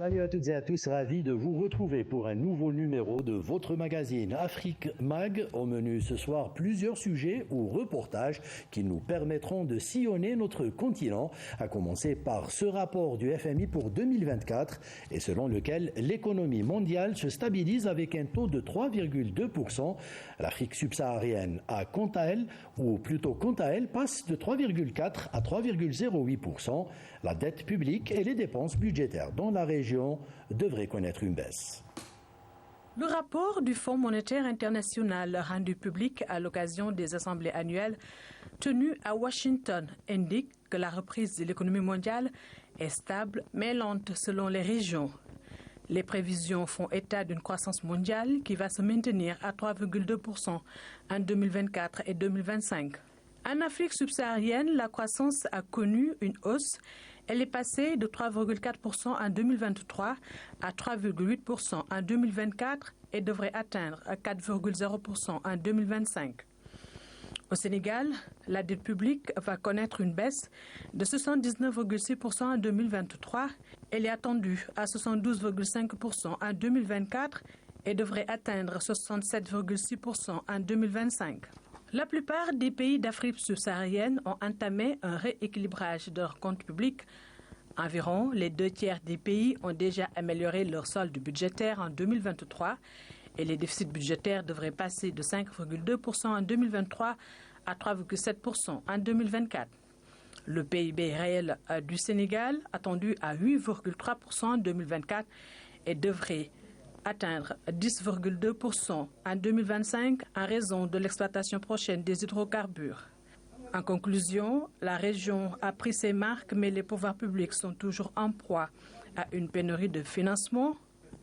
Salut à toutes et à tous, ravi de vous retrouver pour un nouveau numéro de votre magazine Afrique Mag. Au menu ce soir, plusieurs sujets ou reportages qui nous permettront de sillonner notre continent, à commencer par ce rapport du FMI pour 2024 et selon lequel l'économie mondiale se stabilise avec un taux de 3,2%. L'Afrique subsaharienne quant à elle, passe de 3,4 à 3,08%. La dette publique et les dépenses budgétaires dans la région devrait connaître une baisse. Le rapport du Fonds monétaire international rendu public à l'occasion des assemblées annuelles tenues à Washington indique que la reprise de l'économie mondiale est stable mais lente selon les régions. Les prévisions font état d'une croissance mondiale qui va se maintenir à 3,2% en 2024 et 2025. En Afrique subsaharienne, la croissance a connu une hausse. Elle est passée de 3,4% en 2023 à 3,8% en 2024 et devrait atteindre 4,0% en 2025. Au Sénégal, la dette publique va connaître une baisse de 79,6% en 2023. Elle est attendue à 72,5% en 2024 et devrait atteindre 67,6% en 2025. La plupart des pays d'Afrique subsaharienne ont entamé un rééquilibrage de leurs comptes publics. Environ les 2/3 des pays ont déjà amélioré leur solde budgétaire en 2023 et les déficits budgétaires devraient passer de 5,2% en 2023 à 3,7% en 2024. Le PIB réel du Sénégal, attendu à 8,3% en 2024, et devrait atteindre 10,2% en 2025 en raison de l'exploitation prochaine des hydrocarbures. En conclusion, la région a pris ses marques, mais les pouvoirs publics sont toujours en proie à une pénurie de financement,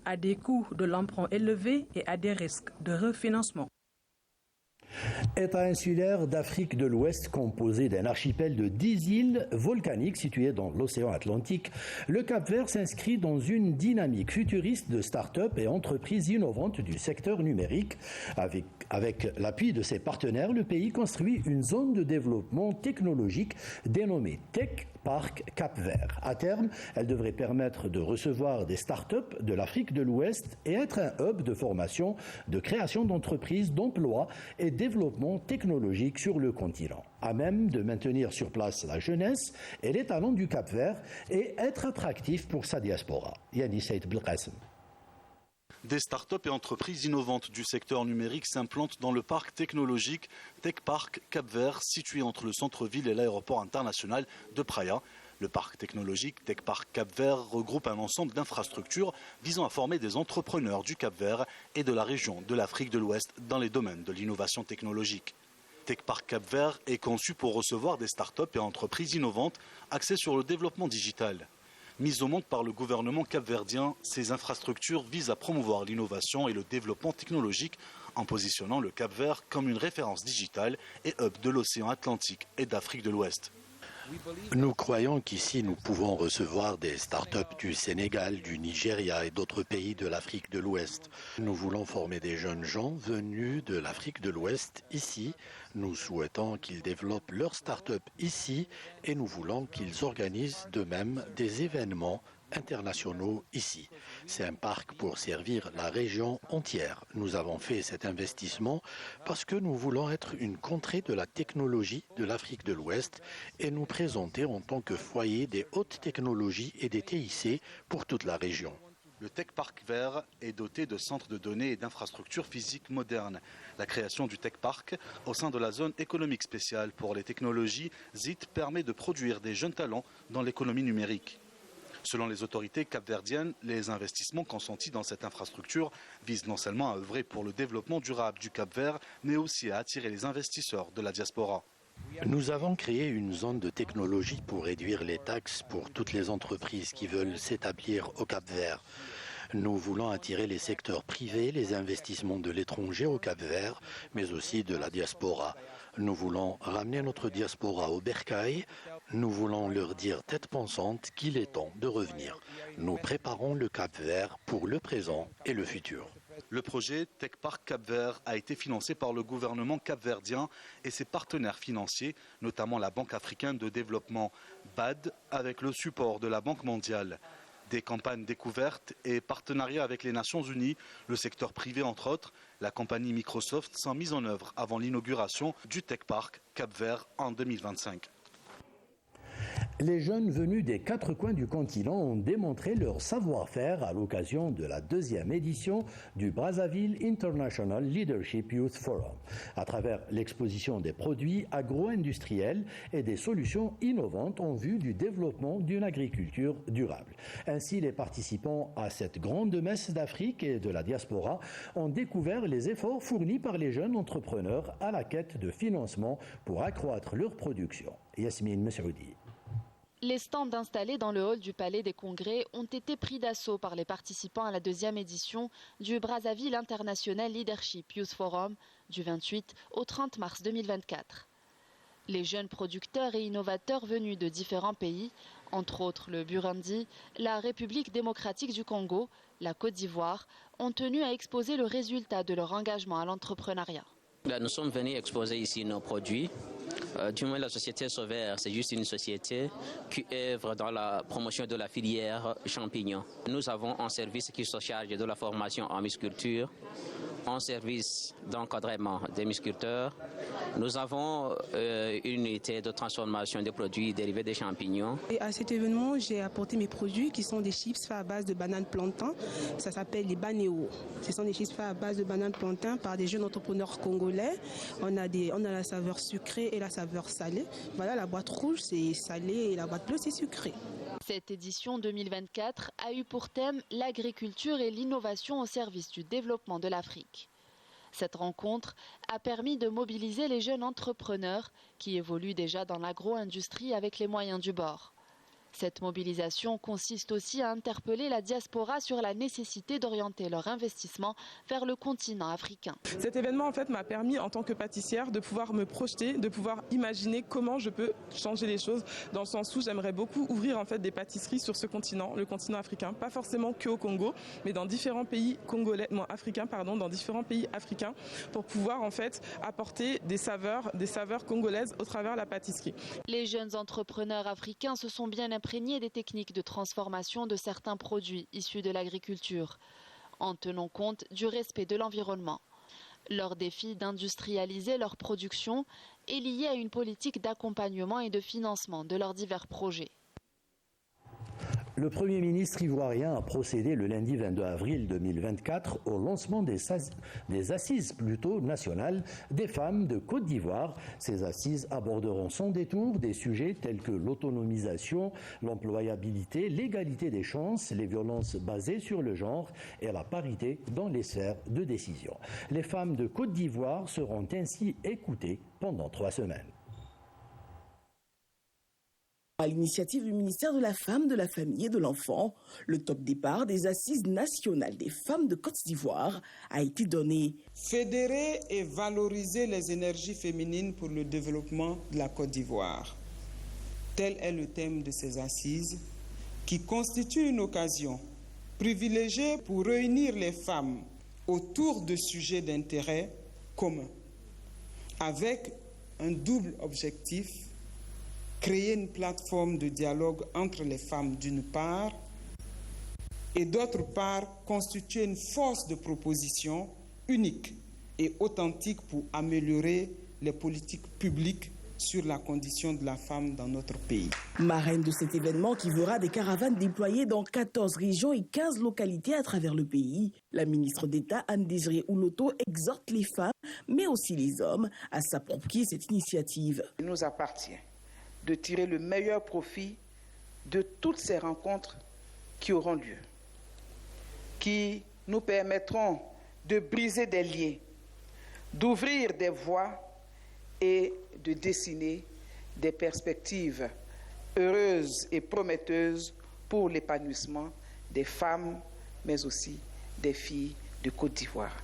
à des coûts de l'emprunt élevés et à des risques de refinancement. État insulaire d'Afrique de l'Ouest composé d'un archipel de 10 îles volcaniques situées dans l'océan Atlantique, le Cap-Vert s'inscrit dans une dynamique futuriste de start-up et entreprises innovantes du secteur numérique. Avec l'appui de ses partenaires, le pays construit une zone de développement technologique dénommée Tech Park Cap-Vert. À terme, elle devrait permettre de recevoir des start-up de l'Afrique de l'Ouest et être un hub de formation, de création d'entreprises, d'emplois et développement technologique sur le continent, à même de maintenir sur place la jeunesse et les talents du Cap-Vert et être attractif pour sa diaspora. Yannis Saïd Belkacem. Des startups et entreprises innovantes du secteur numérique s'implantent dans le parc technologique Tech Park Cap-Vert, situé entre le centre-ville et l'aéroport international de Praia. Le parc technologique Tech Park Cap-Vert regroupe un ensemble d'infrastructures visant à former des entrepreneurs du Cap-Vert et de la région de l'Afrique de l'Ouest dans les domaines de l'innovation technologique. Tech Park Cap-Vert est conçu pour recevoir des startups et entreprises innovantes axées sur le développement digital. Mises au monde par le gouvernement capverdien, ces infrastructures visent à promouvoir l'innovation et le développement technologique en positionnant le Cap-Vert comme une référence digitale et hub de l'océan Atlantique et d'Afrique de l'Ouest. Nous croyons qu'ici nous pouvons recevoir des startups du Sénégal, du Nigeria et d'autres pays de l'Afrique de l'Ouest. Nous voulons former des jeunes gens venus de l'Afrique de l'Ouest ici. Nous souhaitons qu'ils développent leurs startups ici et nous voulons qu'ils organisent de même des événements internationaux ici. C'est un parc pour servir la région entière. Nous avons fait cet investissement parce que nous voulons être une contrée de la technologie de l'Afrique de l'Ouest et nous présenter en tant que foyer des hautes technologies et des TIC pour toute la région. Le Tech Park Vert est doté de centres de données et d'infrastructures physiques modernes. La création du Tech Park au sein de la zone économique spéciale pour les technologies ZIT permet de produire des jeunes talents dans l'économie numérique. Selon les autorités capverdiennes, les investissements consentis dans cette infrastructure visent non seulement à œuvrer pour le développement durable du Cap-Vert, mais aussi à attirer les investisseurs de la diaspora. Nous avons créé une zone de technologie pour réduire les taxes pour toutes les entreprises qui veulent s'établir au Cap-Vert. Nous voulons attirer les secteurs privés, les investissements de l'étranger au Cap-Vert, mais aussi de la diaspora. Nous voulons ramener notre diaspora au bercail. Nous voulons leur dire tête pensante qu'il est temps de revenir. Nous préparons le Cap-Vert pour le présent et le futur. Le projet Tech Park Cap-Vert a été financé par le gouvernement capverdien et ses partenaires financiers, notamment la Banque africaine de développement BAD, avec le support de la Banque mondiale. Des campagnes découvertes et partenariats avec les Nations Unies, le secteur privé entre autres, la compagnie Microsoft sont mises en œuvre avant l'inauguration du Tech Park Cap-Vert en 2025. Les jeunes venus des quatre coins du continent ont démontré leur savoir-faire à l'occasion de la 2e édition du Brazzaville International Leadership Youth Forum, à travers l'exposition des produits agro-industriels et des solutions innovantes en vue du développement d'une agriculture durable. Ainsi, les participants à cette grande messe d'Afrique et de la diaspora ont découvert les efforts fournis par les jeunes entrepreneurs à la quête de financement pour accroître leur production. Yasmine Mesroudi. Les stands installés dans le hall du Palais des Congrès ont été pris d'assaut par les participants à la 2e édition du Brazzaville International Leadership Youth Forum du 28 au 30 mars 2024. Les jeunes producteurs et innovateurs venus de différents pays, entre autres le Burundi, la République démocratique du Congo, la Côte d'Ivoire, ont tenu à exposer le résultat de leur engagement à l'entrepreneuriat. Nous sommes venus exposer ici nos produits. Du moins, la société Sauvert, c'est juste une société qui œuvre dans la promotion de la filière champignons. Nous avons un service qui se charge de la formation en musculture, un service d'encadrement des musculteurs. Nous avons une unité de transformation des produits dérivés des champignons. Et à cet événement, j'ai apporté mes produits qui sont des chips faits à base de bananes plantain. Ça s'appelle les Banéo. Ce sont des chips faits à base de bananes plantain par des jeunes entrepreneurs congolais. On a la saveur sucrée et la saveur salée. Voilà, la boîte rouge, c'est salé et la boîte bleue, c'est sucré. Cette édition 2024 a eu pour thème l'agriculture et l'innovation au service du développement de l'Afrique. Cette rencontre a permis de mobiliser les jeunes entrepreneurs qui évoluent déjà dans l'agro-industrie avec les moyens du bord. Cette mobilisation consiste aussi à interpeller la diaspora sur la nécessité d'orienter leur investissement vers le continent africain. Cet événement en fait m'a permis en tant que pâtissière de pouvoir me projeter, de pouvoir imaginer comment je peux changer les choses dans le sens où j'aimerais beaucoup ouvrir en fait des pâtisseries sur ce continent, le continent africain, pas forcément que au Congo, mais dans différents pays dans différents pays africains pour pouvoir en fait apporter des saveurs congolaises au travers de la pâtisserie. Les jeunes entrepreneurs africains se sont bien imprégnés des techniques de transformation de certains produits issus de l'agriculture, en tenant compte du respect de l'environnement. Leur défi d'industrialiser leur production est lié à une politique d'accompagnement et de financement de leurs divers projets. Le Premier ministre ivoirien a procédé le lundi 22 avril 2024 au lancement des assises nationales des femmes de Côte d'Ivoire. Ces assises aborderont sans détour des sujets tels que l'autonomisation, l'employabilité, l'égalité des chances, les violences basées sur le genre et la parité dans les sphères de décision. Les femmes de Côte d'Ivoire seront ainsi écoutées pendant 3 semaines. À l'initiative du ministère de la Femme, de la Famille et de l'Enfant, le top départ des Assises nationales des femmes de Côte d'Ivoire a été donné. Fédérer et valoriser les énergies féminines pour le développement de la Côte d'Ivoire. Tel est le thème de ces assises qui constituent une occasion privilégiée pour réunir les femmes autour de sujets d'intérêt commun, avec un double objectif: créer une plateforme de dialogue entre les femmes d'une part et d'autre part constituer une force de proposition unique et authentique pour améliorer les politiques publiques sur la condition de la femme dans notre pays. Marraine de cet événement qui verra des caravanes déployées dans 14 régions et 15 localités à travers le pays, la ministre d'État Anne-Désirée Ouloto exhorte les femmes, mais aussi les hommes, à s'approprier cette initiative. Il nous appartient de tirer le meilleur profit de toutes ces rencontres qui auront lieu, qui nous permettront de briser des liens, d'ouvrir des voies et de dessiner des perspectives heureuses et prometteuses pour l'épanouissement des femmes, mais aussi des filles de Côte d'Ivoire.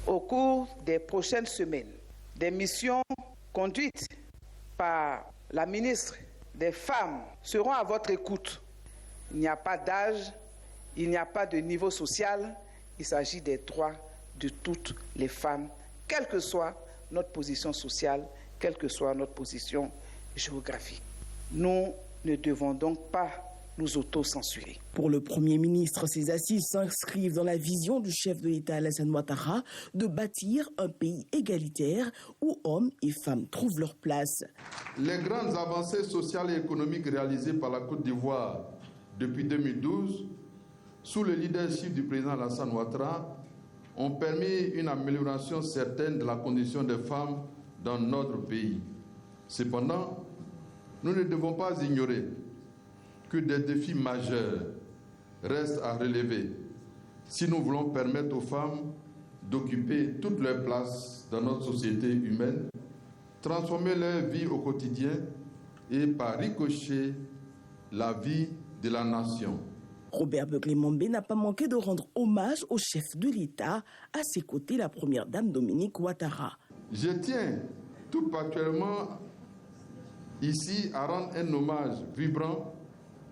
Au cours des prochaines semaines, des missions conduites par la ministre des Femmes seront à votre écoute. Il n'y a pas d'âge, il n'y a pas de niveau social, il s'agit des droits de toutes les femmes, quelle que soit notre position sociale, quelle que soit notre position géographique. Nous ne devons donc pas nous auto-censurer. Pour le Premier ministre, ces assises s'inscrivent dans la vision du chef de l'État Alassane Ouattara de bâtir un pays égalitaire où hommes et femmes trouvent leur place. Les grandes avancées sociales et économiques réalisées par la Côte d'Ivoire depuis 2012, sous le leadership du président Alassane Ouattara, ont permis une amélioration certaine de la condition des femmes dans notre pays. Cependant, nous ne devons pas ignorer que des défis majeurs restent à relever si nous voulons permettre aux femmes d'occuper toutes leurs places dans notre société humaine, transformer leur vie au quotidien et par ricochet la vie de la nation. Robert Begley-Mombe n'a pas manqué de rendre hommage au chef de l'État, à ses côtés la première dame Dominique Ouattara. Je tiens tout particulièrement ici à rendre un hommage vibrant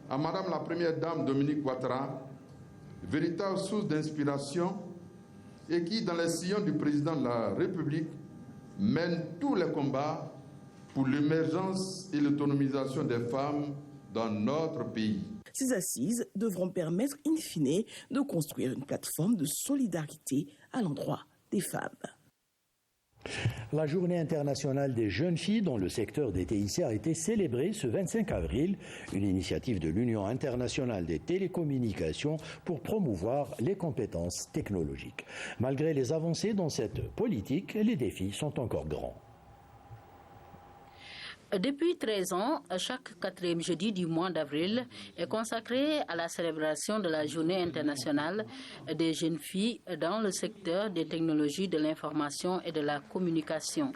à Madame la Première Dame Dominique Ouattara, véritable source d'inspiration et qui, dans les sillons du président de la République, mène tous les combats pour l'émergence et l'autonomisation des femmes dans notre pays. Ces assises devront permettre, in fine, de construire une plateforme de solidarité à l'endroit des femmes. La Journée internationale des jeunes filles dans le secteur des TIC a été célébrée ce 25 avril, une initiative de l'Union internationale des télécommunications pour promouvoir les compétences technologiques. Malgré les avancées dans cette politique, les défis sont encore grands. Depuis 13 ans, chaque 4e jeudi du mois d'avril est consacré à la célébration de la Journée internationale des jeunes filles dans le secteur des technologies de l'information et de la communication.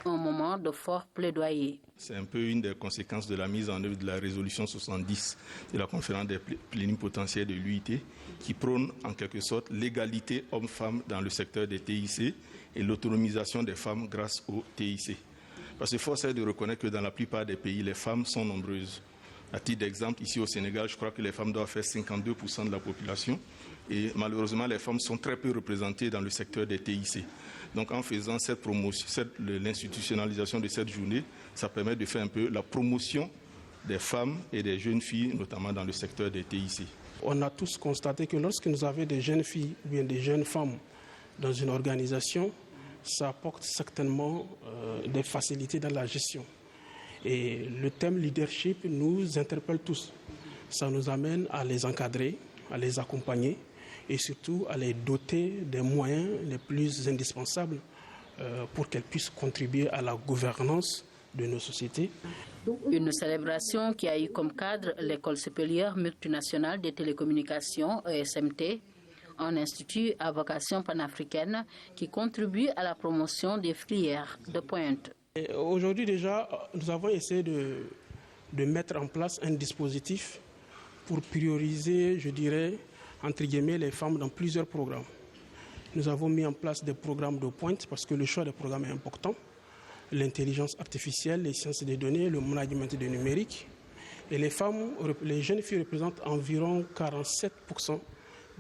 Un moment de fort plaidoyer. C'est un peu une des conséquences de la mise en œuvre de la résolution 70 de la conférence des plénipotentiaires de l'UIT qui prône en quelque sorte l'égalité homme-femme dans le secteur des TIC et l'autonomisation des femmes grâce aux TIC. Parce qu'il faut de reconnaître que dans la plupart des pays, les femmes sont nombreuses. À titre d'exemple, ici au Sénégal, je crois que les femmes doivent faire 52% de la population. Et malheureusement, les femmes sont très peu représentées dans le secteur des TIC. Donc en faisant cette promotion, l'institutionnalisation de cette journée, ça permet de faire un peu la promotion des femmes et des jeunes filles, notamment dans le secteur des TIC. On a tous constaté que lorsque nous avons des jeunes filles ou bien des jeunes femmes dans une organisation, ça apporte certainement des facilités dans la gestion. Et le thème leadership nous interpelle tous. Ça nous amène à les encadrer, à les accompagner et surtout à les doter des moyens les plus indispensables pour qu'elles puissent contribuer à la gouvernance de nos sociétés. Une célébration qui a eu comme cadre l'École supérieure multinationale des télécommunications, ESMT, un institut à vocation panafricaine qui contribue à la promotion des filières de pointe. Aujourd'hui déjà, nous avons essayé de mettre en place un dispositif pour prioriser, je dirais, entre guillemets, les femmes dans plusieurs programmes. Nous avons mis en place des programmes de pointe parce que le choix des programmes est important. L'intelligence artificielle, les sciences des données, le management du numérique. Et les jeunes filles représentent environ 47%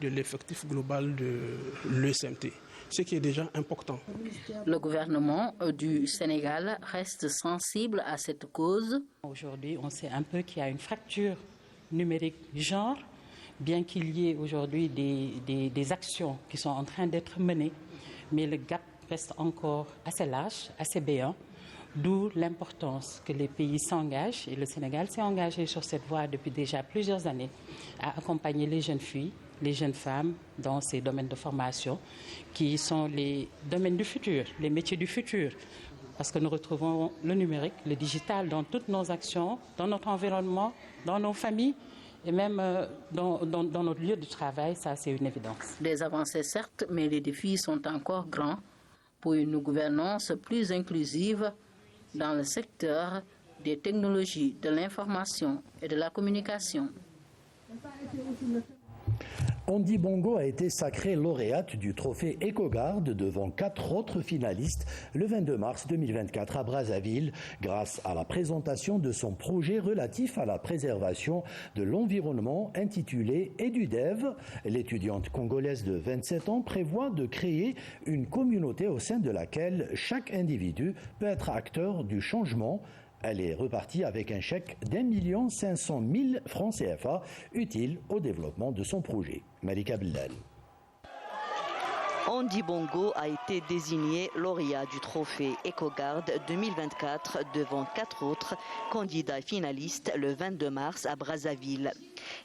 de l'effectif global de l'ESMT, ce qui est déjà important. Le gouvernement du Sénégal reste sensible à cette cause. Aujourd'hui, on sait un peu qu'il y a une fracture numérique genre, bien qu'il y ait aujourd'hui des actions qui sont en train d'être menées, mais le gap reste encore assez large, assez béant, d'où l'importance que les pays s'engagent, et le Sénégal s'est engagé sur cette voie depuis déjà plusieurs années, à accompagner les jeunes filles, les jeunes femmes dans ces domaines de formation qui sont les domaines du futur, les métiers du futur. Parce que nous retrouvons le numérique, le digital dans toutes nos actions, dans notre environnement, dans nos familles et même dans notre lieu de travail, ça c'est une évidence. Des avancées certes, mais les défis sont encore grands pour une gouvernance plus inclusive dans le secteur des technologies de l'information et de la communication. Andy Bongo a été sacrée lauréate du trophée EcoGuard devant 4 autres finalistes le 22 mars 2024 à Brazzaville grâce à la présentation de son projet relatif à la préservation de l'environnement intitulé EduDev. L'étudiante congolaise de 27 ans prévoit de créer une communauté au sein de laquelle chaque individu peut être acteur du changement Elle est repartie avec un chèque d'1 500 000 francs CFA utile au développement de son projet. Malika Bellal. Andy Bongo a été désigné lauréat du trophée EcoGuard 2024 devant 4 autres candidats finalistes le 22 mars à Brazzaville.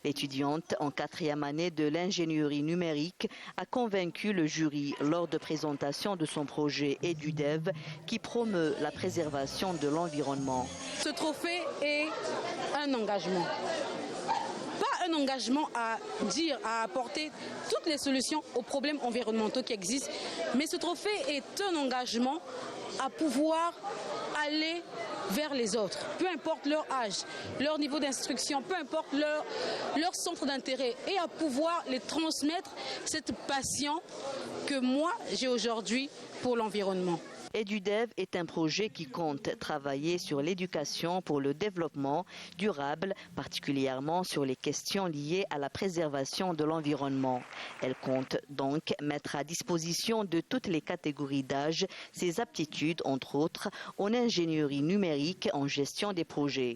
L'étudiante en 4e année de l'ingénierie numérique a convaincu le jury lors de présentation de son projet EduDev qui promeut la préservation de l'environnement. Ce trophée est un engagement. Un engagement à apporter toutes les solutions aux problèmes environnementaux qui existent. Mais ce trophée est un engagement à pouvoir aller vers les autres, peu importe leur âge, leur niveau d'instruction, peu importe leur centre d'intérêt, et à pouvoir les transmettre cette passion que moi j'ai aujourd'hui pour l'environnement. EduDev est un projet qui compte travailler sur l'éducation pour le développement durable, particulièrement sur les questions liées à la préservation de l'environnement. Elle compte donc mettre à disposition de toutes les catégories d'âge ses aptitudes, entre autres, en ingénierie numérique en gestion des projets.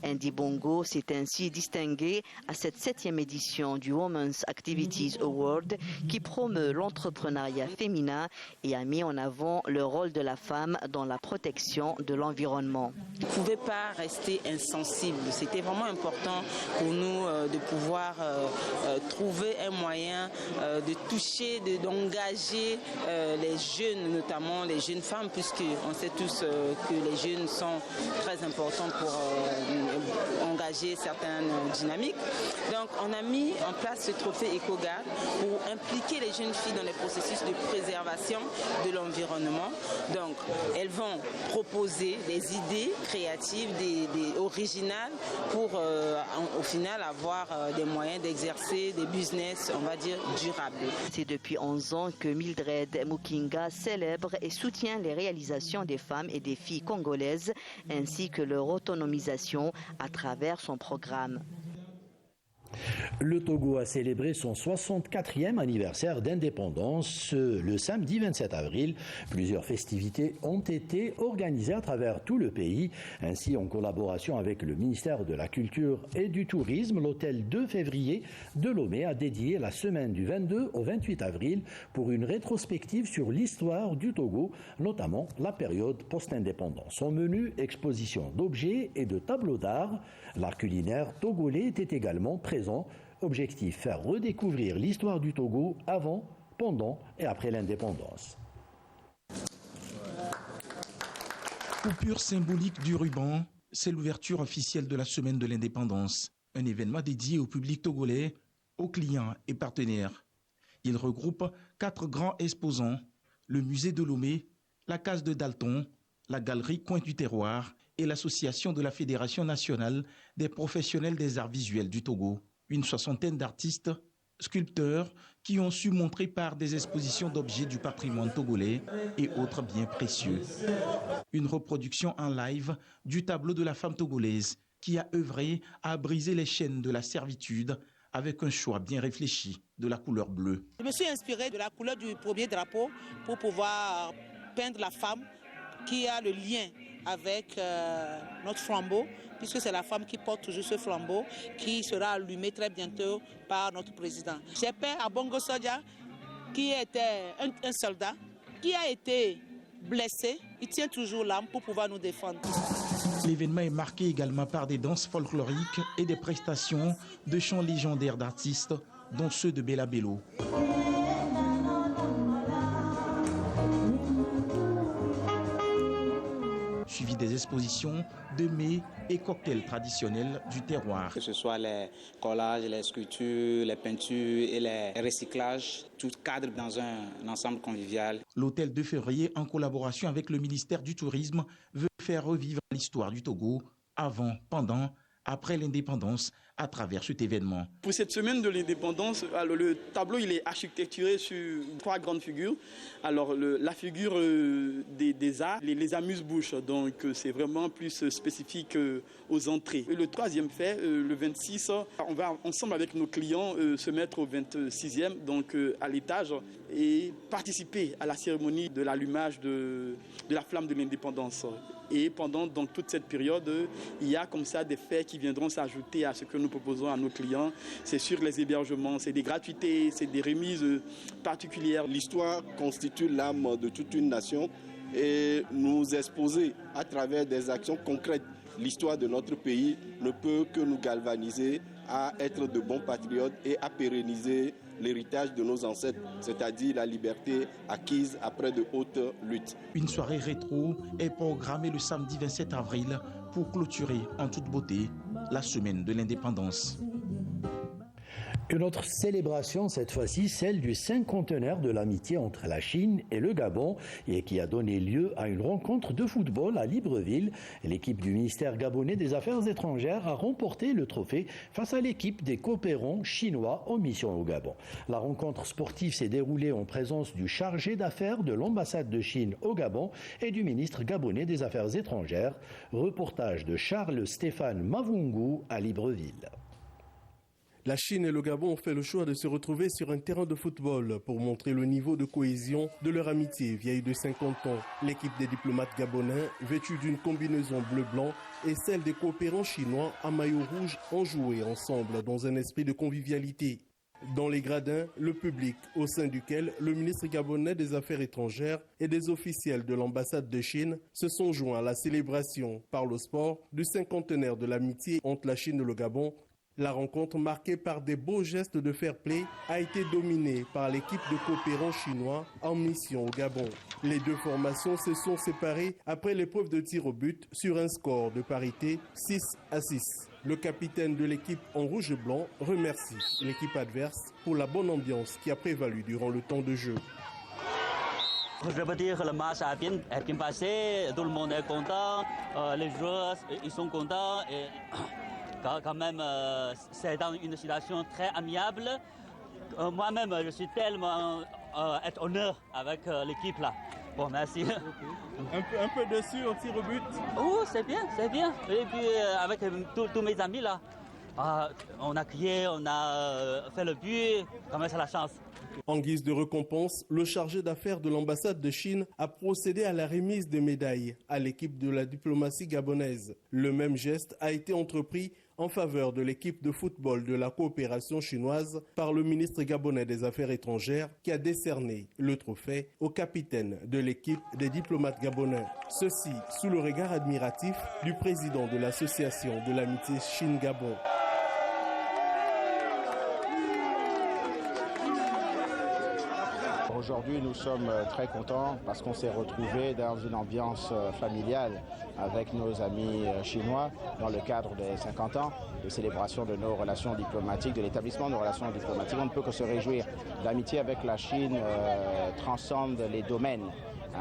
Andy Bongo s'est ainsi distingué à cette 7e édition du Women's Activities Award qui promeut l'entrepreneuriat féminin et a mis en avant le rôle de la femme dans la protection de l'environnement. On ne pouvait pas rester insensible. C'était vraiment important pour nous de pouvoir trouver un moyen de toucher, d'engager les jeunes, notamment les jeunes femmes, puisqu'on sait tous que les jeunes sont très importants pour engager certaines dynamiques. Donc on a mis en place ce trophée EcoGuard pour impliquer les jeunes filles dans les processus de préservation de l'environnement. Donc elles vont proposer des idées créatives, des originales pour au final avoir des moyens d'exercer des business, on va dire, durables. C'est depuis 11 ans que Mildred Mukinga célèbre et soutient les réalisations des femmes et des filles congolaises ainsi que leur autonomisation à travers son programme. Le Togo a célébré son 64e anniversaire d'indépendance le samedi 27 avril. Plusieurs festivités ont été organisées à travers tout le pays. Ainsi, en collaboration avec le ministère de la Culture et du Tourisme, l'hôtel 2 février de Lomé a dédié la semaine du 22 au 28 avril pour une rétrospective sur l'histoire du Togo, notamment la période post-indépendance. Au menu, exposition d'objets et de tableaux d'art. L'art culinaire togolais était également présent. Objectif, faire redécouvrir l'histoire du Togo avant, pendant et après l'indépendance. Coupure symbolique du ruban, c'est l'ouverture officielle de la semaine de l'indépendance, un événement dédié au public togolais, aux clients et partenaires. Il regroupe 4 grands exposants, le musée de Lomé, la case de Dalton, la galerie Coin du Terroir et l'association de la Fédération nationale des professionnels des arts visuels du Togo. Une 60aine d'artistes, sculpteurs, qui ont su montrer par des expositions d'objets du patrimoine togolais et autres biens précieux. Une reproduction en live du tableau de la femme togolaise qui a œuvré à briser les chaînes de la servitude avec un choix bien réfléchi de la couleur bleue. Je me suis inspiré de la couleur du premier drapeau pour pouvoir peindre la femme qui a le lien avec notre flambeau, puisque c'est la femme qui porte toujours ce flambeau, qui sera allumé très bientôt par notre président. J'ai peint à Bongo Sodia, qui était un soldat, qui a été blessé. Il tient toujours l'âme pour pouvoir nous défendre. L'événement est marqué également par des danses folkloriques et des prestations de chants légendaires d'artistes, dont ceux de Bella Bello. Suivi des expositions de mets et cocktails traditionnels du terroir. Que ce soit les collages, les sculptures, les peintures et les recyclages, tout cadre dans un ensemble convivial. L'hôtel 2 février, en collaboration avec le ministère du Tourisme, veut faire revivre l'histoire du Togo avant, pendant, après l'indépendance à travers cet événement. Pour cette semaine de l'indépendance, le tableau il est architecturé sur 3 grandes figures. Alors la figure des arts, les amuse-bouches, donc c'est vraiment plus spécifique aux entrées. Et le troisième fait, le 26, on va ensemble avec nos clients se mettre au 26e, donc à l'étage, et participer à la cérémonie de l'allumage de la flamme de l'indépendance. Et pendant donc, toute cette période, il y a comme ça des faits qui viendront s'ajouter à ce que nous proposons à nos clients. C'est sur les hébergements, c'est des gratuités, c'est des remises particulières. L'histoire constitue l'âme de toute une nation et nous exposer à travers des actions concrètes l'histoire de notre pays ne peut que nous galvaniser à être de bons patriotes et à pérenniser l'héritage de nos ancêtres, c'est-à-dire la liberté acquise après de hautes luttes. Une soirée rétro est programmée le samedi 27 avril pour clôturer en toute beauté la semaine de l'indépendance. Une autre célébration, cette fois-ci, celle du cinquantenaire de l'amitié entre la Chine et le Gabon, et qui a donné lieu à une rencontre de football à Libreville. L'équipe du ministère gabonais des Affaires étrangères a remporté le trophée face à l'équipe des coopérants chinois en mission au Gabon. La rencontre sportive s'est déroulée en présence du chargé d'affaires de l'ambassade de Chine au Gabon et du ministre gabonais des Affaires étrangères. Reportage de Charles-Stéphane Mavungu à Libreville. La Chine et le Gabon ont fait le choix de se retrouver sur un terrain de football pour montrer le niveau de cohésion de leur amitié vieille de 50 ans. L'équipe des diplomates gabonais, vêtue d'une combinaison bleu-blanc, et celle des coopérants chinois à maillot rouge ont joué ensemble dans un esprit de convivialité. Dans les gradins, le public, au sein duquel le ministre gabonais des Affaires étrangères et des officiels de l'ambassade de Chine se sont joints à la célébration par le sport du cinquantenaire de l'amitié entre la Chine et le Gabon. La rencontre, marquée par des beaux gestes de fair-play, a été dominée par l'équipe de coopérants chinois en mission au Gabon. Les deux formations se sont séparées après l'épreuve de tir au but sur un score de parité 6-6. Le capitaine de l'équipe en rouge et blanc remercie l'équipe adverse pour la bonne ambiance qui a prévalu durant le temps de jeu. Je veux dire, le match a bien passé, tout le monde est content, les joueurs ils sont contents. Et quand même, c'est dans une situation très amiable. Moi-même, je suis tellement être honneur avec l'équipe là. Bon, merci. Un peu dessus au tir au but. Oh, c'est bien. Et puis avec tous mes amis là, on a crié, on a fait le but. Quand même, c'est la chance. En guise de récompense, le chargé d'affaires de l'ambassade de Chine a procédé à la remise des médailles à l'équipe de la diplomatie gabonaise. Le même geste a été entrepris en faveur de l'équipe de football de la coopération chinoise par le ministre gabonais des Affaires étrangères qui a décerné le trophée au capitaine de l'équipe des diplomates gabonais. Ceci sous le regard admiratif du président de l'association de l'amitié Chine-Gabon. Aujourd'hui, nous sommes très contents parce qu'on s'est retrouvés dans une ambiance familiale avec nos amis chinois dans le cadre des 50 ans de célébration de nos relations diplomatiques, de l'établissement de nos relations diplomatiques. On ne peut que se réjouir. L'amitié avec la Chine transcende les domaines.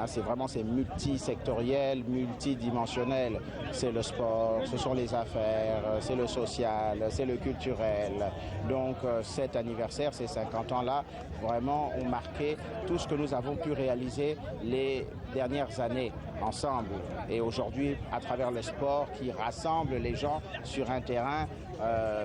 C'est vraiment multisectoriel, multidimensionnel. C'est le sport, ce sont les affaires, c'est le social, c'est le culturel. Donc cet anniversaire, ces 50 ans-là, vraiment ont marqué tout ce que nous avons pu réaliser les dernières années ensemble. Et aujourd'hui, à travers le sport qui rassemble les gens sur un terrain,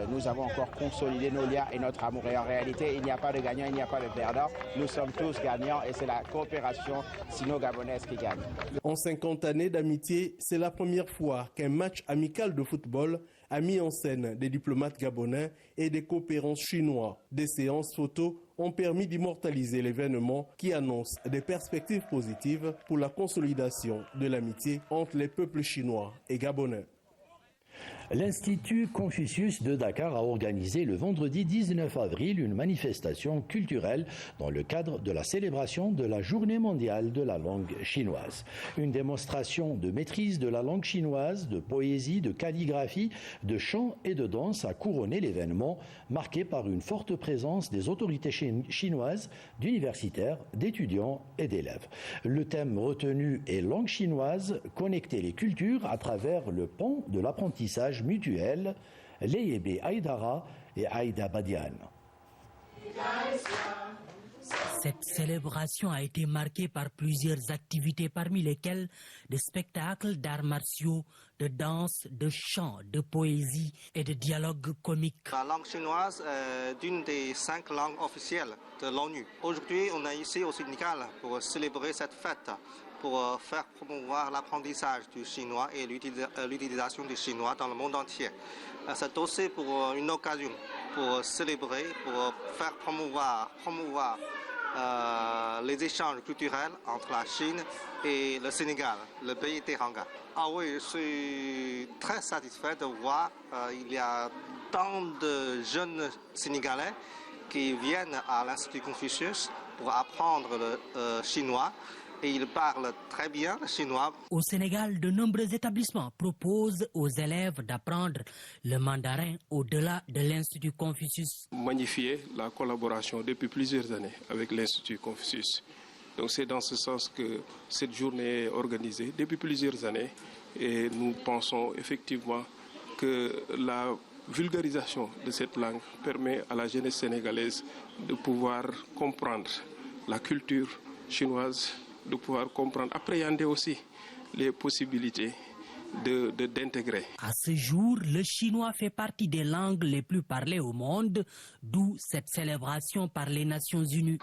nous avons encore consolidé nos liens et notre amour. Et en réalité, il n'y a pas de gagnant, il n'y a pas de perdant. Nous sommes tous gagnants et c'est la coopération sino-gabonaise qui gagne. En 50 années d'amitié, c'est la première fois qu'un match amical de football a mis en scène des diplomates gabonais et des coopérants chinois. Des séances photos ont permis d'immortaliser l'événement qui annonce des perspectives positives pour la consolidation de l'amitié entre les peuples chinois et gabonais. L'Institut Confucius de Dakar a organisé le vendredi 19 avril une manifestation culturelle dans le cadre de la célébration de la Journée mondiale de la langue chinoise. Une démonstration de maîtrise de la langue chinoise, de poésie, de calligraphie, de chant et de danse a couronné l'événement, marqué par une forte présence des autorités chinoises, d'universitaires, d'étudiants et d'élèves. Le thème retenu est langue chinoise, connecter les cultures à travers le pont de l'apprentissage mutuel, Leyebe Aïdara et Aïda Badian. Cette célébration a été marquée par plusieurs activités, parmi lesquelles des spectacles d'arts martiaux, de danse, de chant, de poésie et de dialogue comique. La langue chinoise est l'une des 5 langues officielles de l'ONU. Aujourd'hui, on est ici au Sénégal pour célébrer cette fête. pour faire promouvoir l'apprentissage du chinois et l'utilisation du chinois dans le monde entier. C'est aussi pour une occasion pour célébrer, pour faire promouvoir les échanges culturels entre la Chine et le Sénégal, le pays Teranga. Ah oui, je suis très satisfait de voir il y a tant de jeunes Sénégalais qui viennent à l'Institut Confucius pour apprendre le chinois. Et ils parlent très bien le chinois. Au Sénégal, de nombreux établissements proposent aux élèves d'apprendre le mandarin au-delà de l'Institut Confucius. Magnifier la collaboration depuis plusieurs années avec l'Institut Confucius. Donc c'est dans ce sens que cette journée est organisée depuis plusieurs années et nous pensons effectivement que la vulgarisation de cette langue permet à la jeunesse sénégalaise de pouvoir comprendre la culture chinoise, de pouvoir comprendre, appréhender aussi les possibilités d'intégrer. À ce jour, le chinois fait partie des langues les plus parlées au monde, d'où cette célébration par les Nations Unies.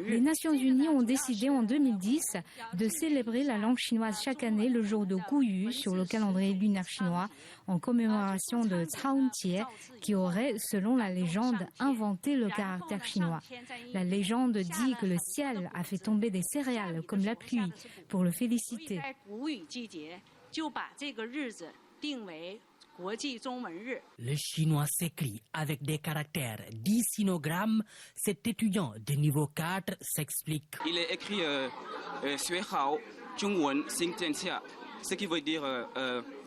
Les Nations Unies ont décidé en 2010 de célébrer la langue chinoise chaque année le jour de Guyu sur le calendrier lunaire chinois en commémoration de Cao Jie qui aurait, selon la légende, inventé le caractère chinois. La légende dit que le ciel a fait tomber des céréales comme la pluie pour le féliciter. Le chinois s'écrit avec des caractères 10 sinogrammes. Cet étudiant de niveau 4 s'explique. Il est écrit Sui Hao, Zhongwen, Xing Tianxia, ce qui veut dire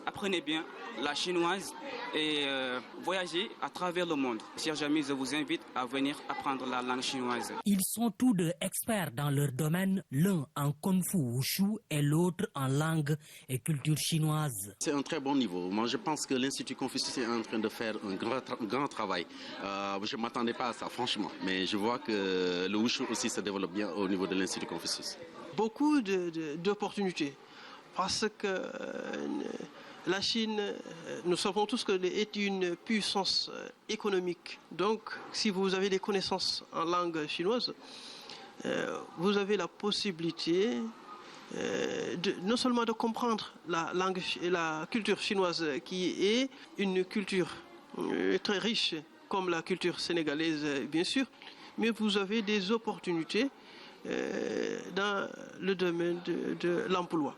apprenez bien la chinoise et voyagez à travers le monde. Chers amis, je vous invite à venir apprendre la langue chinoise. Ils sont tous deux experts dans leur domaine, l'un en kung fu wushu et l'autre en langue et culture chinoise. C'est un très bon niveau. Moi, je pense que l'Institut Confucius est en train de faire un grand travail. Je ne m'attendais pas à ça, franchement. Mais je vois que le wushu aussi se développe bien au niveau de l'Institut Confucius. Beaucoup d'opportunités. Parce que la Chine, nous savons tous qu'elle est une puissance économique. Donc, si vous avez des connaissances en langue chinoise, vous avez la possibilité non seulement de comprendre la langue et la culture chinoise, qui est une culture très riche, comme la culture sénégalaise, bien sûr, mais vous avez des opportunités dans le domaine de l'emploi.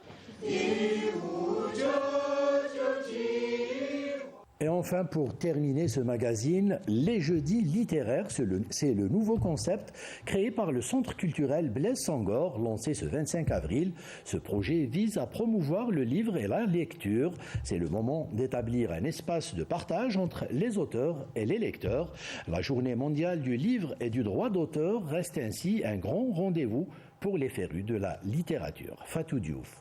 Et enfin, pour terminer ce magazine, les jeudis littéraires, c'est le nouveau concept créé par le Centre culturel Blaise Sangor, lancé ce 25 avril. Ce projet vise à promouvoir le livre et la lecture. C'est le moment d'établir un espace de partage entre les auteurs et les lecteurs. La Journée mondiale du livre et du droit d'auteur reste ainsi un grand rendez-vous pour les férus de la littérature. Fatou Diouf.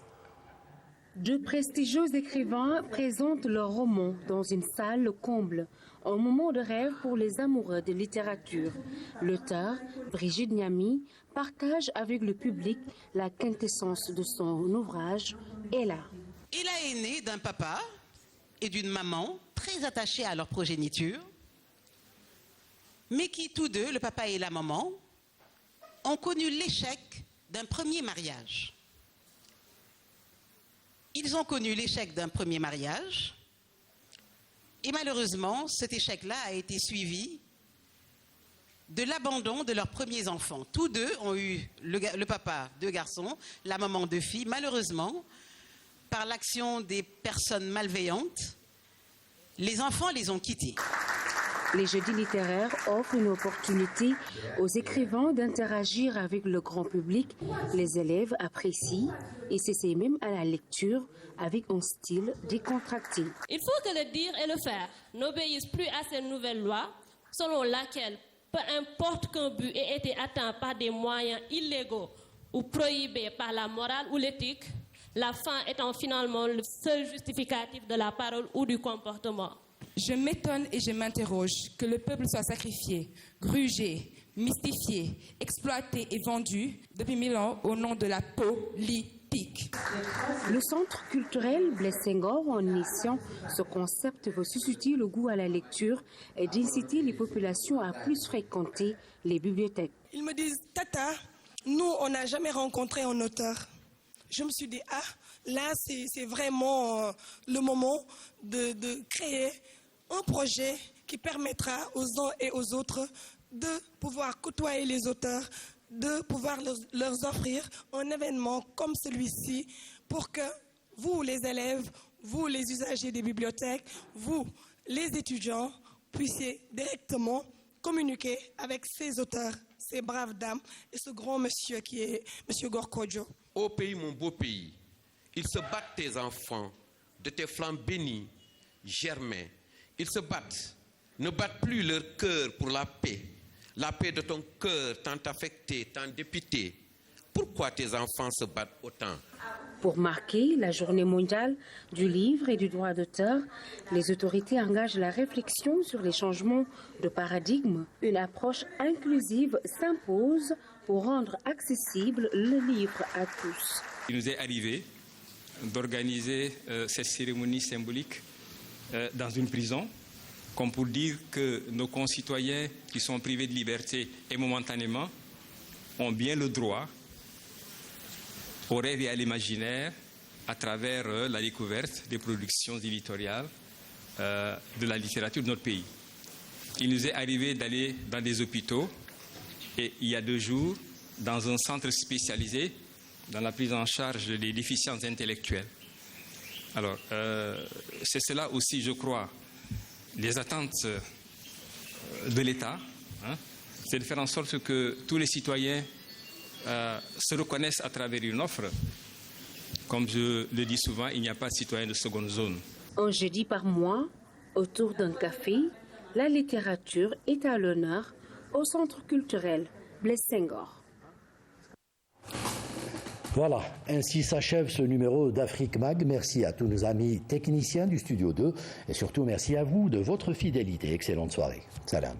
De prestigieux écrivains présentent leurs romans dans une salle comble, un moment de rêve pour les amoureux de littérature. L'auteur, Brigitte Niami, partage avec le public la quintessence de son ouvrage Ella. Ella est née d'un papa et d'une maman très attachés à leur progéniture, mais qui tous deux, le papa et la maman, ont connu l'échec d'un premier mariage. Ils ont connu l'échec d'un premier mariage et malheureusement, cet échec-là a été suivi de l'abandon de leurs premiers enfants. Tous deux ont eu, le papa, 2 garçons, la maman, 2 filles. Malheureusement, par l'action des personnes malveillantes, les enfants les ont quittés. Les jeudis littéraires offrent une opportunité aux écrivains d'interagir avec le grand public. Les élèves apprécient et s'essayent même à la lecture avec un style décontracté. Il faut que le dire et le faire n'obéissent plus à ces nouvelles lois selon laquelle, peu importe qu'un but ait été atteint par des moyens illégaux ou prohibés par la morale ou l'éthique, la fin étant finalement le seul justificatif de la parole ou du comportement. Je m'étonne et je m'interroge que le peuple soit sacrifié, grugé, mystifié, exploité et vendu depuis 1000 ans au nom de la politique. pique. Le centre culturel Blaise Senghor, en initiant ce concept, veut susciter le goût à la lecture et d'inciter les populations à plus fréquenter les bibliothèques. Ils me disent, Tata, nous, on n'a jamais rencontré un auteur. Je me suis dit, ah, là, c'est vraiment le moment de créer un projet qui permettra aux uns et aux autres de pouvoir côtoyer les auteurs, de pouvoir leur offrir un événement comme celui-ci pour que vous, les élèves, vous, les usagers des bibliothèques, vous, les étudiants, puissiez directement communiquer avec ces auteurs, ces braves dames et ce grand monsieur qui est M. Gorkodjo. Ô pays, mon beau pays, ils se battent tes enfants, de tes flancs bénis, germains. Ils se battent, ne battent plus leur cœur pour la paix de ton cœur tant affecté, tant dépité. Pourquoi tes enfants se battent autant? Pour marquer la journée mondiale du livre et du droit d'auteur, les autorités engagent la réflexion sur les changements de paradigme. Une approche inclusive s'impose pour rendre accessible le livre à tous. Il nous est arrivé d'organiser cette cérémonie symbolique dans une prison, comme pour dire que nos concitoyens qui sont privés de liberté et momentanément ont bien le droit au rêve et à l'imaginaire à travers la découverte des productions éditoriales de la littérature de notre pays. Il nous est arrivé d'aller dans des hôpitaux et il y a 2 jours, dans un centre spécialisé dans la prise en charge des déficiences intellectuelles. Alors, c'est cela aussi, je crois, les attentes de l'État, c'est de faire en sorte que tous les citoyens se reconnaissent à travers une offre. Comme je le dis souvent, il n'y a pas de citoyen de seconde zone. Un jeudi par mois, autour d'un café, la littérature est à l'honneur au centre culturel Blaise Senghor. Voilà, ainsi s'achève ce numéro d'Afrique Mag. Merci à tous nos amis techniciens du Studio 2 et surtout merci à vous de votre fidélité. Excellente soirée. Salam.